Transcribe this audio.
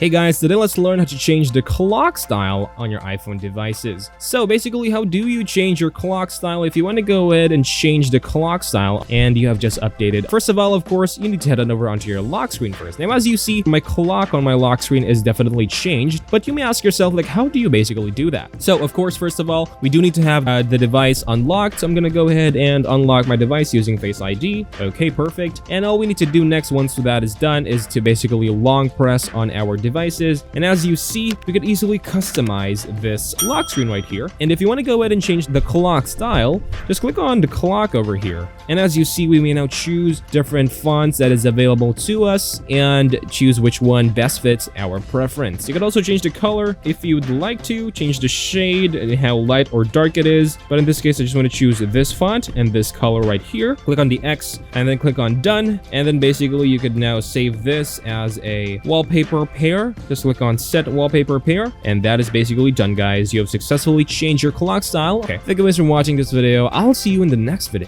Hey guys, today let's learn how to change the clock style on your iPhone devices. So basically, how do you change your clock style if you want to go ahead and change the clock style and you have just updated? First of all, of course, you need to head on over onto your lock screen first. Now, as you see, my clock on my lock screen is definitely changed, but you may ask yourself, like, how do you basically do that? So of course, first of all, we do need to have the device unlocked. So I'm going to go ahead and unlock my device using Face ID. Okay, perfect. And all we need to do next once that is done is to basically long press on our devices, and as you see, we could easily customize this lock screen right here. And if you want to go ahead and change the clock style, just click on the clock over here, and as you see, we may now choose different fonts that is available to us and choose which one best fits our preference. You could also change the color if you'd like to, change the shade and how light or dark it is, but in this case I just want to choose this font and this color right here. Click on the X and then click on done, and then basically you could now save this as a wallpaper pair. Just click on set wallpaper pair, and that is basically done, guys. You have successfully changed your clock style. Okay, thank you guys for watching this video. I'll see you in the next video.